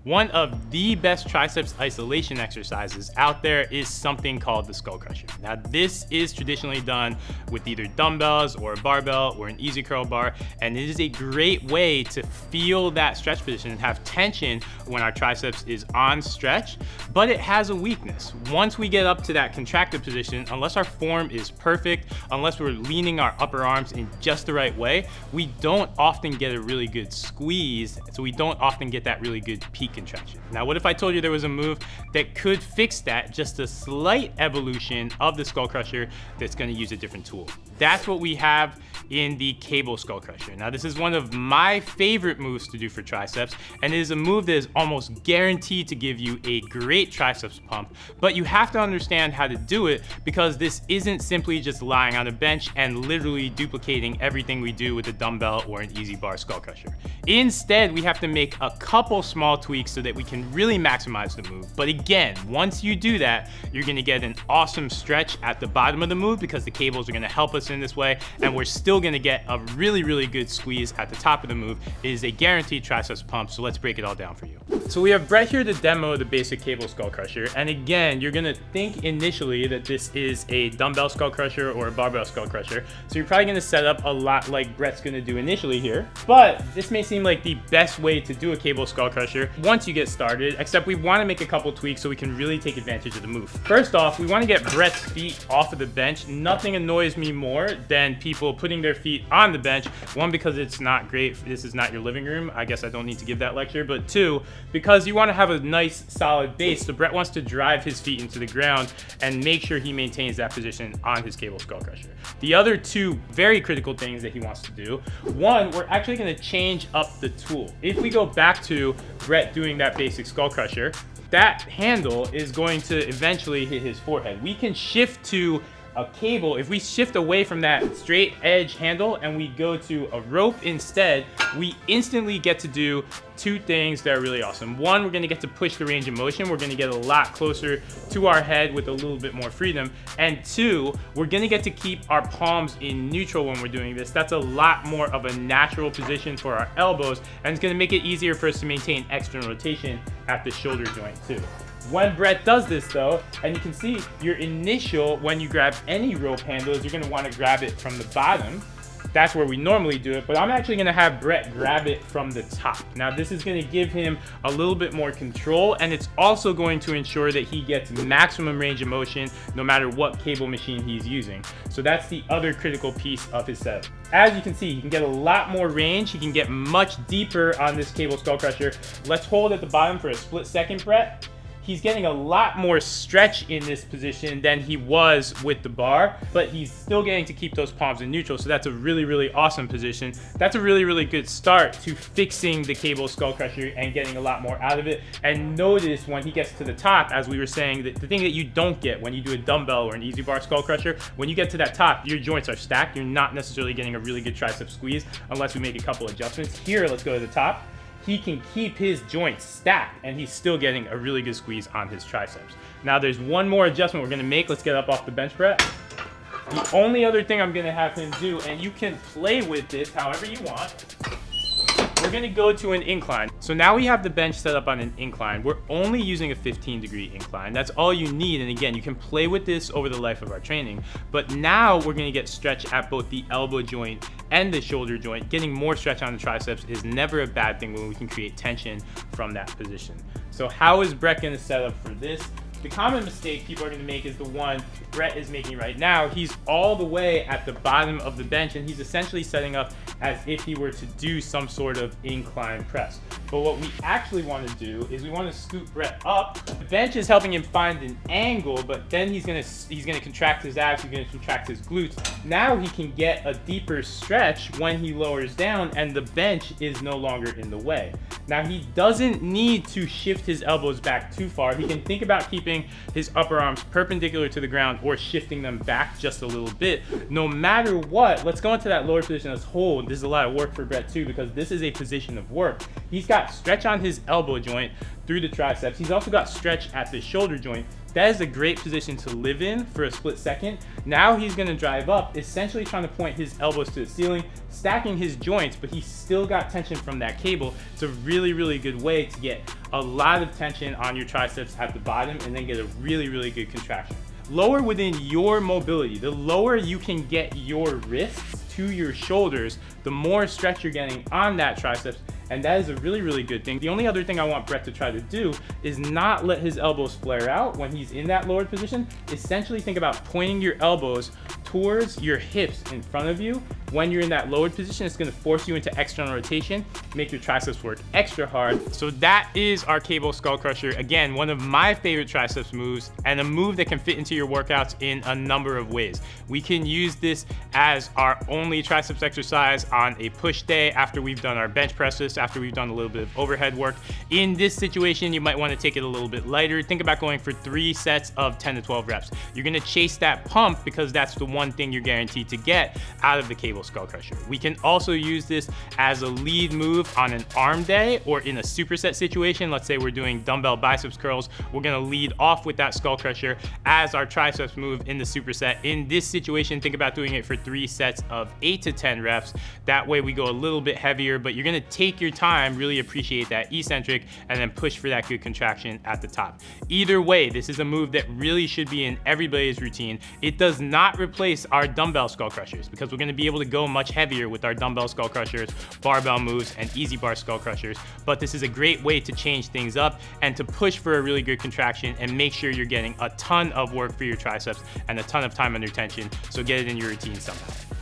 One of the best triceps isolation exercises out there is something called the Skullcrusher. Now this is traditionally done with either dumbbells or a barbell or an easy curl bar, and it is a great way to feel that stretch position and have tension when our triceps is on stretch, but it has a weakness. Once we get up to that contracted position, unless our form is perfect, unless we're leaning our upper arms in just the right way, we don't often get a really good squeeze, so we don't often get that really good peak contraction. Now, what if I told you there was a move that could fix that, just a slight evolution of the Skullcrusher that's gonna use a different tool? That's what we have in the cable Skullcrusher. Now, this is one of my favorite moves to do for triceps, and it is a move that is almost guaranteed to give you a great triceps pump, but you have to understand how to do it, because this isn't simply just lying on a bench and literally duplicating everything we do with a dumbbell or an easy bar Skullcrusher. Instead, we have to make a couple small tweaks so that we can really maximize the move. But again, once you do that, you're gonna get an awesome stretch at the bottom of the move because the cables are gonna help us in this way, and we're still gonna get a really, really good squeeze at the top of the move. It is a guaranteed triceps pump, so let's break it all down for you. So we have Brett here to demo the basic cable Skullcrusher, and again, you're gonna think initially that this is a dumbbell Skullcrusher or a barbell Skullcrusher, so you're probably gonna set up a lot like Brett's gonna do initially here, but this may seem like the best way to do a cable Skullcrusher once you get started, except we wanna make a couple tweaks so we can really take advantage of the move. First off, we wanna get Brett's feet off of the bench. Nothing annoys me more than people putting their feet on the bench. One, because it's not great, this is not your living room. I guess I don't need to give that lecture, but two, because you wanna have a nice solid base, so Brett wants to drive his feet into the ground and make sure he maintains that position on his cable Skullcrusher. The other two very critical things that he wants to do, one, we're actually gonna change up the tool. If we go back to Brett doing that basic Skullcrusher, that handle is going to eventually hit his forehead. We can shift to a cable. If we shift away from that straight edge handle and we go to a rope instead, we instantly get to do two things that are really awesome. One, we're gonna get to push the range of motion. We're gonna get a lot closer to our head with a little bit more freedom. And two, we're gonna get to keep our palms in neutral when we're doing this. That's a lot more of a natural position for our elbows, and it's gonna make it easier for us to maintain external rotation at the shoulder joint too. When Brett does this though, and you can see your initial, when you grab any rope handle, is you're gonna wanna grab it from the bottom. That's where we normally do it, but I'm actually gonna have Brett grab it from the top. Now this is gonna give him a little bit more control, and it's also going to ensure that he gets maximum range of motion no matter what cable machine he's using. So that's the other critical piece of his setup. As you can see, he can get a lot more range. He can get much deeper on this cable Skullcrusher. Let's hold at the bottom for a split second, Brett. He's getting a lot more stretch in this position than he was with the bar, but he's still getting to keep those palms in neutral, so that's a really, really awesome position. That's a really, really good start to fixing the cable Skullcrusher and getting a lot more out of it. And notice when he gets to the top, as we were saying, that the thing that you don't get when you do a dumbbell or an easy bar Skullcrusher, when you get to that top, your joints are stacked. You're not necessarily getting a really good tricep squeeze unless we make a couple adjustments. Here, let's go to the top. He can keep his joints stacked and he's still getting a really good squeeze on his triceps. Now there's one more adjustment we're gonna make. Let's get up off the bench, Brett. The only other thing I'm gonna have him do, and you can play with this however you want, we're gonna go to an incline. So now we have the bench set up on an incline. We're only using a 15-degree incline. That's all you need. And again, you can play with this over the life of our training. But now we're gonna get stretch at both the elbow joint and the shoulder joint. Getting more stretch on the triceps is never a bad thing when we can create tension from that position. So how is Brett gonna set up for this? The common mistake people are going to make is the one Brett is making right now. He's all the way at the bottom of the bench and he's essentially setting up as if he were to do some sort of incline press. But what we actually want to do is we want to scoot Brett up. The bench is helping him find an angle, but then he's gonna contract his abs, he's gonna contract his glutes. Now he can get a deeper stretch when he lowers down and the bench is no longer in the way. Now he doesn't need to shift his elbows back too far. He can think about keeping his upper arms perpendicular to the ground or shifting them back just a little bit. No matter what, let's go into that lower position. Let's hold. This is a lot of work for Brett too, because this is a position of work. He's got stretch on his elbow joint through the triceps. He's also got stretch at the shoulder joint. That is a great position to live in for a split second. Now he's gonna drive up, essentially trying to point his elbows to the ceiling, stacking his joints, but he's still got tension from that cable. It's a really, really good way to get a lot of tension on your triceps at the bottom and then get a really, really good contraction. Lower within your mobility, the lower you can get your wrists to your shoulders, the more stretch you're getting on that triceps, and that is a really, really good thing. The only other thing I want Brett to try to do is not let his elbows flare out when he's in that lowered position. Essentially think about pointing your elbows towards your hips in front of you. When you're in that lowered position, it's gonna force you into external rotation, make your triceps work extra hard. So that is our cable skull crusher. Again, one of my favorite triceps moves, and a move that can fit into your workouts in a number of ways. We can use this as our only triceps exercise on a push day after we've done our bench presses, after we've done a little bit of overhead work. In this situation, you might wanna take it a little bit lighter. Think about going for 3 sets of 10 to 12 reps. You're gonna chase that pump because that's the one thing you're guaranteed to get out of the cable skull crusher. We can also use this as a lead move on an arm day or in a superset situation. Let's say we're doing dumbbell biceps curls. We're gonna lead off with that skull crusher as our triceps move in the superset. In this situation, think about doing it for 3 sets of 8 to 10 reps. That way we go a little bit heavier, but you're gonna take your time, really appreciate that eccentric, and then push for that good contraction at the top. Either way, this is a move that really should be in everybody's routine. It does not replace our dumbbell skull crushers because we're gonna be able to go much heavier with our dumbbell skull crushers, barbell moves, and easy bar skull crushers. But this is a great way to change things up and to push for a really good contraction and make sure you're getting a ton of work for your triceps and a ton of time under tension. So get it in your routine somehow.